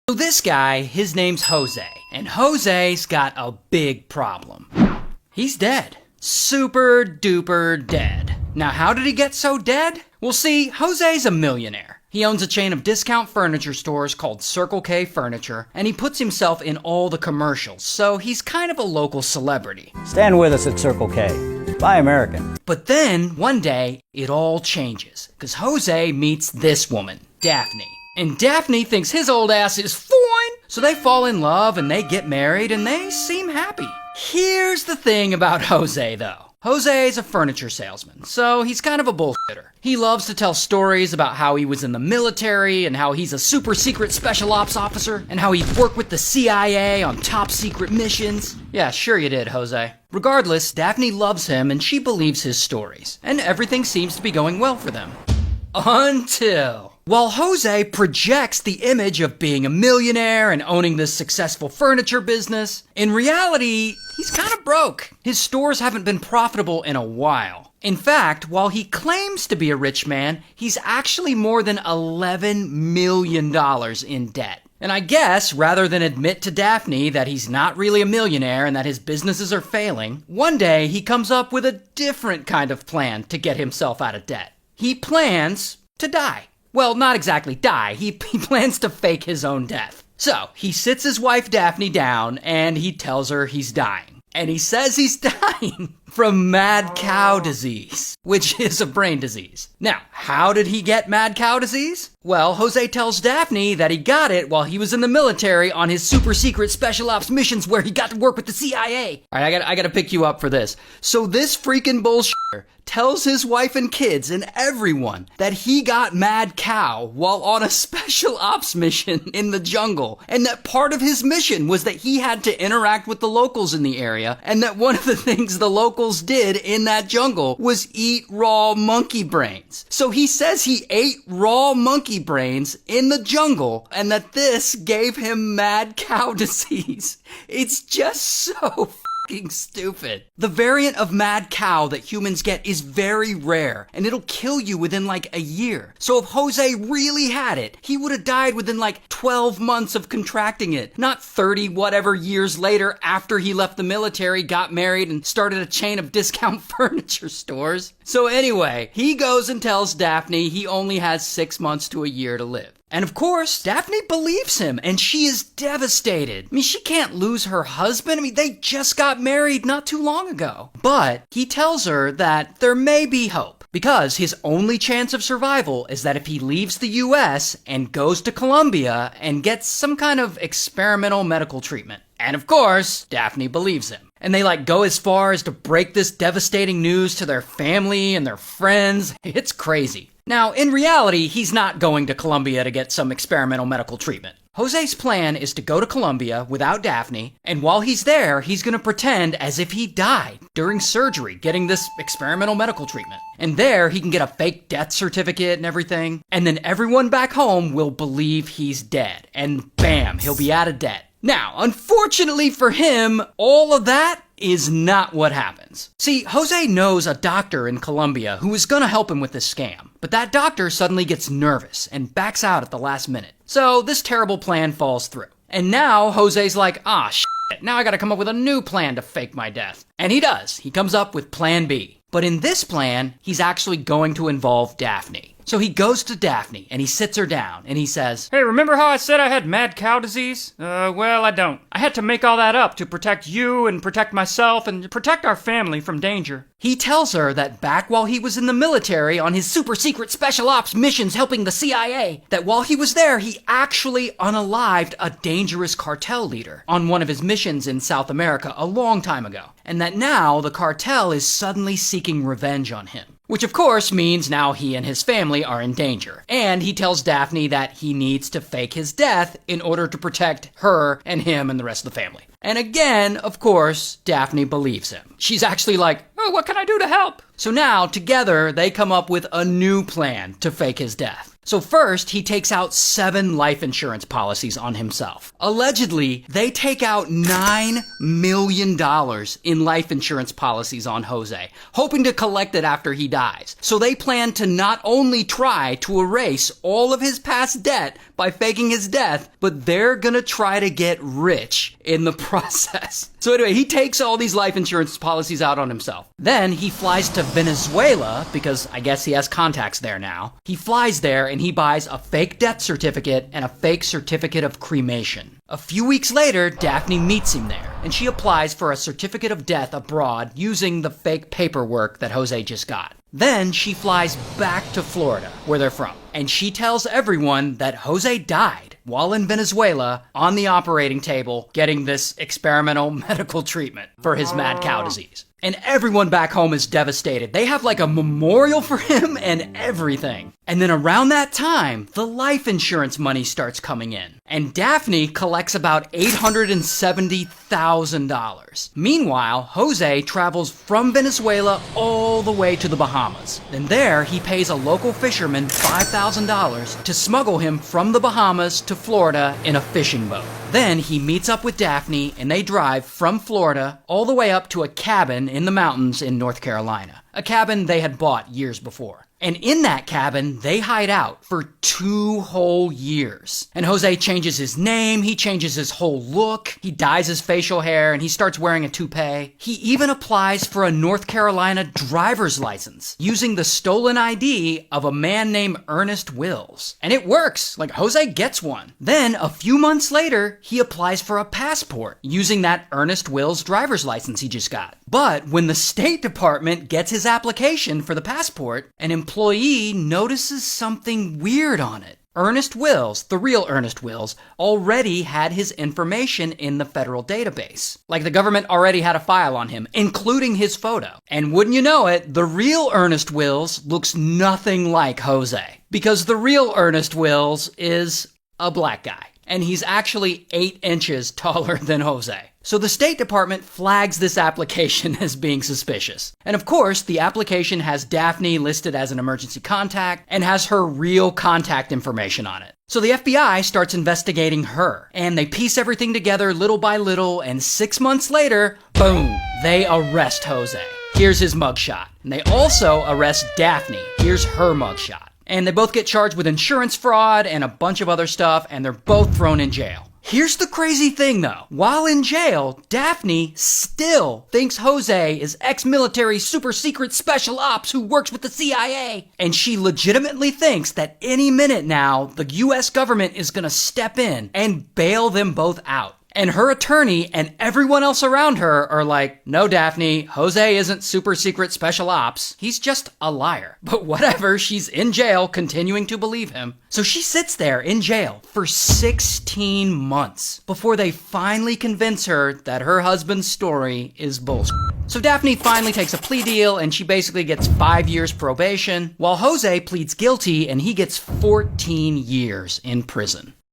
So this guy, his name's Jose, and Jose's got a big problem. He's dead. Super duper dead. Now how did he get so dead? Well see, Jose's a millionaire. He owns a chain of discount furniture stores called Circle K Furniture, and he puts himself in all the commercials, so he's kind of a local celebrity. Stand with us at Circle K. Buy American. But then, one day, it all changes, because Jose meets this woman, Daphne. And Daphne thinks his old ass is fine, so they fall in love and they get married and they seem happy. Here's the thing about Jose, though. Jose's a furniture salesman, so he's kind of a bullshitter. He loves to tell stories about how he was in the military and how he's a super secret special ops officer and how he worked with the CIA on top secret missions. Yeah, sure you did, Jose. Regardless, Daphne loves him and she believes his stories, and everything seems to be going well for them. Until... while Jose projects the image of being a millionaire and owning this successful furniture business, in reality, he's kind of broke. His stores haven't been profitable in a while. In fact, while he claims to be a rich man, he's actually more than $11 million in debt. And I guess, rather than admit to Daphne that he's not really a millionaire and that his businesses are failing, one day he comes up with a different kind of plan to get himself out of debt. He plans to die. Well, not exactly die. He plans to fake his own death. So, he sits his wife Daphne down and he tells her he's dying. And he says he's dying from mad cow disease, which is a brain disease. Now, how did he get mad cow disease? Well, Jose tells Daphne that he got it while he was in the military on his super secret special ops missions where he got to work with the CIA. All right, I gotta pick you up for this. So this freaking bullshitter tells his wife and kids and everyone that he got mad cow while on a special ops mission in the jungle, and that part of his mission was that he had to interact with the locals in the area, and that one of the things the locals did in that jungle was eat raw monkey brains. So he says he ate raw monkey brains in the jungle, and that this gave him mad cow disease. It's just so stupid. The variant of mad cow that humans get is very rare, and it'll kill you within like a year. So if Jose really had it, he would have died within like 12 months of contracting it, not 30 whatever years later after he left the military, got married, and started a chain of discount furniture stores. So anyway, he goes and tells Daphne he only has 6 months to a year to live. And of course, Daphne believes him, and she is devastated. I mean, she can't lose her husband. I mean, they just got married not too long ago. But he tells her that there may be hope, because his only chance of survival is that if he leaves the US and goes to Colombia and gets some kind of experimental medical treatment. And of course, Daphne believes him. And they go as far as to break this devastating news to their family and their friends. It's crazy. Now, in reality, he's not going to Colombia to get some experimental medical treatment. Jose's plan is to go to Colombia without Daphne, and while he's there, he's gonna pretend as if he died during surgery, getting this experimental medical treatment. And there, he can get a fake death certificate and everything, and then everyone back home will believe he's dead, and bam, he'll be out of debt. Now, unfortunately for him, all of that is not what happens. See, Jose knows a doctor in Colombia who is gonna help him with this scam, but that doctor suddenly gets nervous and backs out at the last minute. So this terrible plan falls through. And now Jose's like, shit, now I gotta come up with a new plan to fake my death. And he does. He comes up with Plan B. But in this plan, he's actually going to involve Daphne. So he goes to Daphne, and he sits her down, and he says, "Hey, remember how I said I had mad cow disease? Well, I don't. I had to make all that up to protect you and protect myself and protect our family from danger." He tells her that back while he was in the military on his super secret special ops missions helping the CIA, that while he was there, he actually unalived a dangerous cartel leader on one of his missions in South America a long time ago. And that now the cartel is suddenly seeking revenge on him. Which of course means now he and his family are in danger. And he tells Daphne that he needs to fake his death in order to protect her and him and the rest of the family. And again, of course, Daphne believes him. She's actually like, "Oh, what can I do to help?" So now, together, they come up with a new plan to fake his death. So first, he takes out 7 life insurance policies on himself. Allegedly, they take out $9 million in life insurance policies on Jose, hoping to collect it after he dies. So they plan to not only try to erase all of his past debt by faking his death, but they're gonna try to get rich in the process. So anyway, he takes all these life insurance policies out on himself. Then he flies to Venezuela, because I guess he has contacts there now. He flies there and he buys a fake death certificate and a fake certificate of cremation. A few weeks later, Daphne meets him there, and she applies for a certificate of death abroad using the fake paperwork that Jose just got. Then she flies back to Florida, where they're from, and she tells everyone that Jose died while in Venezuela on the operating table getting this experimental medical treatment for his mad cow disease. And everyone back home is devastated. They have like a memorial for him and everything. And then around that time, the life insurance money starts coming in. And Daphne collects about $870,000. Meanwhile, Jose travels from Venezuela all the way to the Bahamas. And there, he pays a local fisherman $5,000 to smuggle him from the Bahamas to Florida in a fishing boat. Then he meets up with Daphne and they drive from Florida all the way up to a cabin in the mountains in North Carolina. A cabin they had bought years before. And in that cabin, they hide out for 2 whole years. And Jose changes his name, he changes his whole look, he dyes his facial hair, and he starts wearing a toupee. He even applies for a North Carolina driver's license using the stolen ID of a man named Ernest Wills. And it works, like Jose gets one. Then, a few months later, he applies for a passport using that Ernest Wills driver's license he just got. But when the State Department gets his application for the passport, an employee notices something weird on it. Ernest Wills, the real Ernest Wills, already had his information in the federal database. Like the government already had a file on him, including his photo. And wouldn't you know it, the real Ernest Wills looks nothing like Jose. Because the real Ernest Wills is a black guy. And he's actually 8 inches taller than Jose. So the State Department flags this application as being suspicious. And of course, the application has Daphne listed as an emergency contact and has her real contact information on it. So the FBI starts investigating her, and they piece everything together little by little, and 6 months later, boom, they arrest Jose. Here's his mugshot. And they also arrest Daphne. Here's her mugshot. And they both get charged with insurance fraud and a bunch of other stuff, and they're both thrown in jail. Here's the crazy thing though. While in jail, Daphne still thinks Jose is ex-military super secret special ops who works with the CIA. And she legitimately thinks that any minute now, the US government is gonna step in and bail them both out. And her attorney and everyone else around her are like, no, Daphne, Jose isn't super secret special ops. He's just a liar. But whatever, she's in jail continuing to believe him. So she sits there in jail for 16 months before they finally convince her that her husband's story is bullshit. So Daphne finally takes a plea deal and she basically gets 5 years probation, while Jose pleads guilty and he gets 14 years in prison.